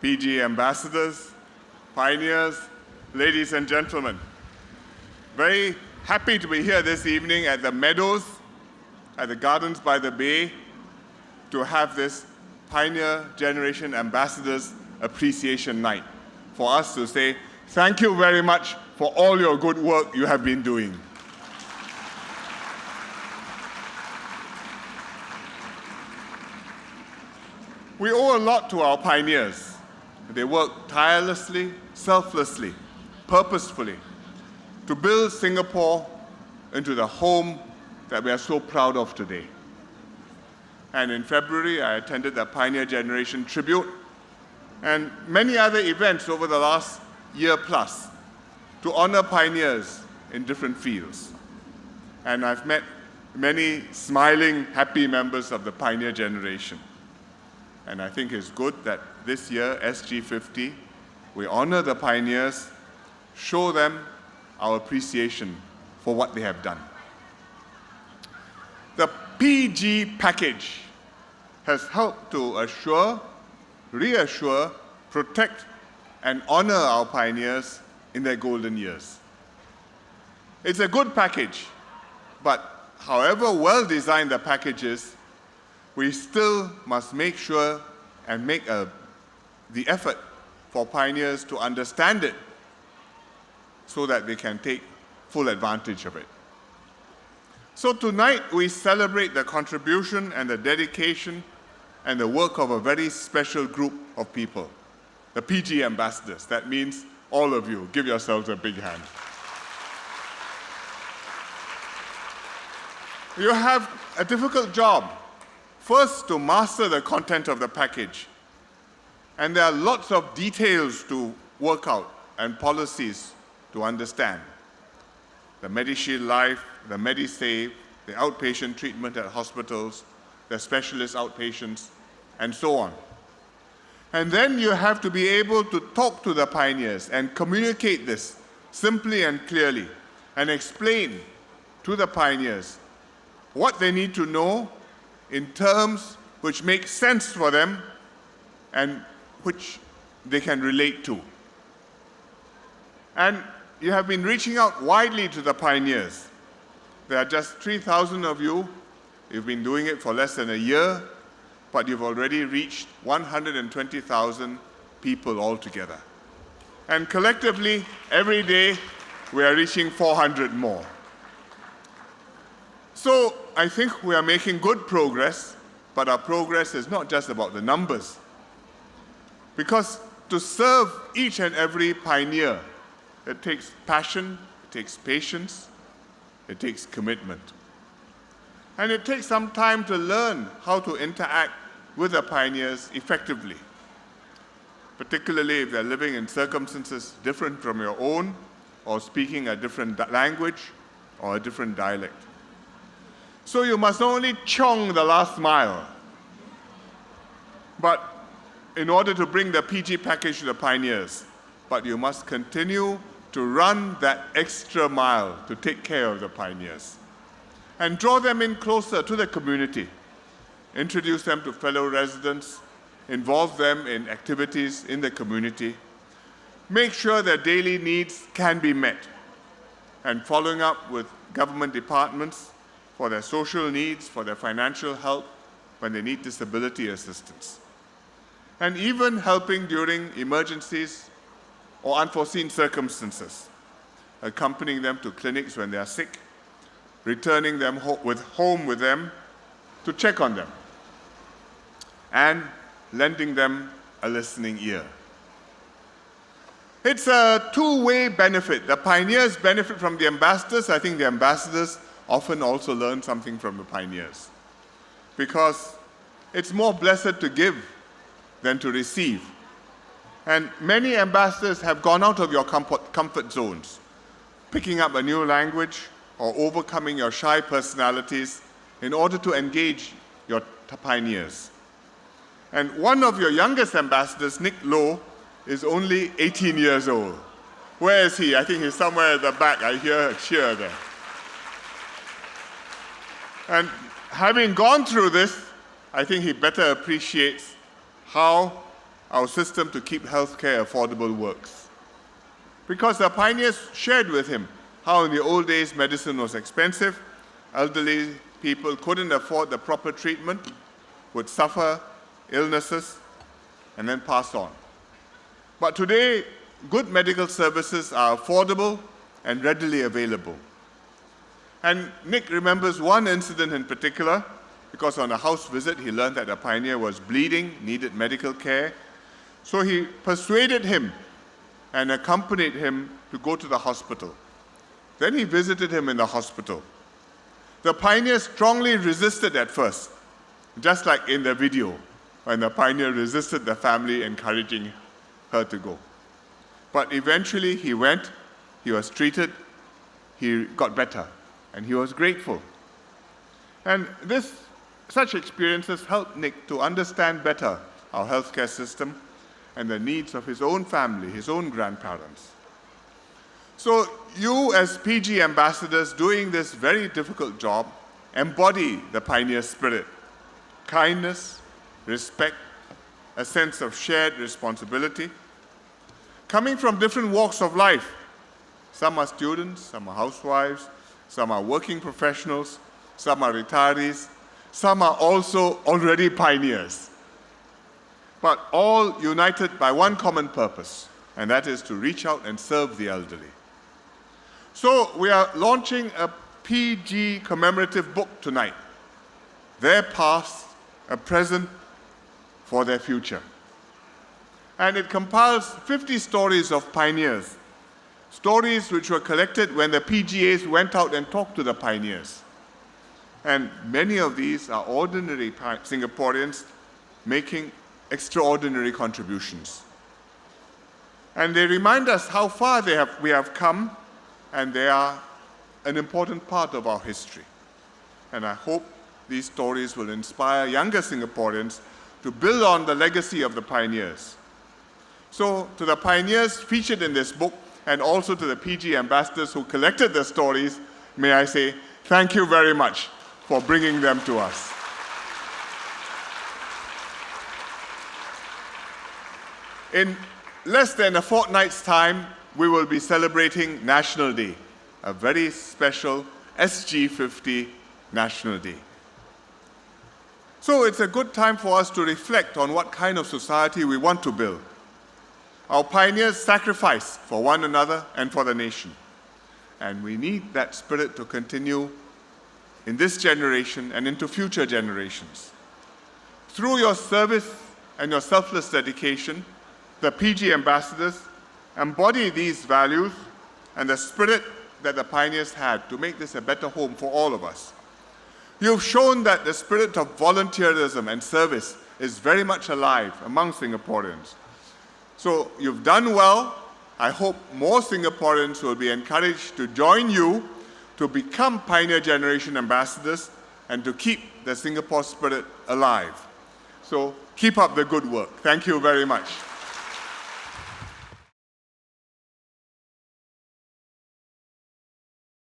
PG ambassadors, pioneers, ladies and gentlemen. Very happy to be here this evening at the Meadows, at the Gardens by the Bay, to have this Pioneer Generation Ambassadors Appreciation Night, for us to say thank you very much for all your good work you have been doing. We owe a lot to our pioneers. They worked tirelessly, selflessly, purposefully to build Singapore into the home that we are so proud of today. And in February, I attended the Pioneer Generation Tribute and many other events over the last year plus to honor pioneers in different fields. And I've met many smiling, happy members of the Pioneer Generation. And I think it's good that this year, SG50, we honor the pioneers, show them our appreciation for what they have done. The PG package has helped to assure, reassure, protect, and honor our pioneers in their golden years. It's a good package, but however well designed the package is, we still must make sure and make the effort for pioneers to understand it so that they can take full advantage of it. So tonight we celebrate the contribution and the dedication and the work of a very special group of people, the PG ambassadors. That means all of you. Give yourselves a big hand. You have a difficult job. First, to master the content of the package. And there are lots of details to work out and policies to understand. The MediShield Life, the MediSave, the outpatient treatment at hospitals, the specialist outpatients, and so on. And then you have to be able to talk to the pioneers and communicate this simply and clearly and explain to the pioneers what they need to know in terms which make sense for them and which they can relate to. And you have been reaching out widely to the pioneers. There are just 3,000 of you. You've been doing it for less than a year, but you've already reached 120,000 people altogether. And collectively, every day, we are reaching 400 more. So I think we are making good progress, but our progress is not just about the numbers. Because to serve each and every pioneer, it takes passion, it takes patience, it takes commitment. And it takes some time to learn how to interact with the pioneers effectively, particularly if they're living in circumstances different from your own, or speaking a different language or a different dialect. So you must not only chong the last mile, but in order to bring the PG package to the pioneers, but you must continue to run that extra mile to take care of the pioneers and draw them in closer to the community, introduce them to fellow residents, involve them in activities in the community, make sure their daily needs can be met, and following up with government departments for their social needs, for their financial help when they need disability assistance. And even helping during emergencies or unforeseen circumstances, accompanying them to clinics when they are sick, returning them home with them to check on them, and lending them a listening ear. It's a two-way benefit. The pioneers benefit from the ambassadors. I think the ambassadors often also learn something from the pioneers, because it's more blessed to give than to receive. And many ambassadors have gone out of your comfort zones, picking up a new language or overcoming your shy personalities in order to engage your pioneers. And one of your youngest ambassadors, Nick Loh, is only 18 years old. Where is he? I think he's somewhere at the back. I hear a cheer there. And having gone through this, I think he better appreciates how our system to keep healthcare affordable works. Because the pioneers shared with him how in the old days medicine was expensive, elderly people couldn't afford the proper treatment, would suffer illnesses, and then pass on. But today, good medical services are affordable and readily available. And Nick remembers one incident in particular, because on a house visit he learned that a pioneer was bleeding, needed medical care. So he persuaded him and accompanied him to go to the hospital. Then he visited him in the hospital. The pioneer strongly resisted at first, just like in the video, when the pioneer resisted the family encouraging her to go. But eventually he went, he was treated, he got better, and he was grateful. And such experiences helped Nick to understand better our healthcare system and the needs of his own family, his own grandparents. So you as PG ambassadors doing this very difficult job embody the pioneer spirit: kindness, respect, a sense of shared responsibility. Coming from different walks of life, some are students, some are housewives, some are working professionals, some are retirees, some are also already pioneers, but all united by one common purpose, and that is to reach out and serve the elderly. So we are launching a PG commemorative book tonight, Their Past, a Present for Their Future. And it compiles 50 stories of pioneers, stories which were collected when the PGAs went out and talked to the pioneers. And many of these are ordinary Singaporeans making extraordinary contributions. And they remind us how far we have come, and they are an important part of our history. And I hope these stories will inspire younger Singaporeans to build on the legacy of the pioneers. So to the pioneers featured in this book, and also to the PG ambassadors who collected the stories, may I say thank you very much for bringing them to us. In less than a fortnight's time, we will be celebrating National Day, a very special SG50 National Day. So it's a good time for us to reflect on what kind of society we want to build. Our pioneers sacrificed for one another and for the nation. And we need that spirit to continue in this generation and into future generations. Through your service and your selfless dedication, the PG ambassadors embody these values and the spirit that the pioneers had to make this a better home for all of us. You've shown that the spirit of volunteerism and service is very much alive among Singaporeans. So you've done well. I hope more Singaporeans will be encouraged to join you to become Pioneer Generation ambassadors and to keep the Singapore spirit alive. So keep up the good work. Thank you very much.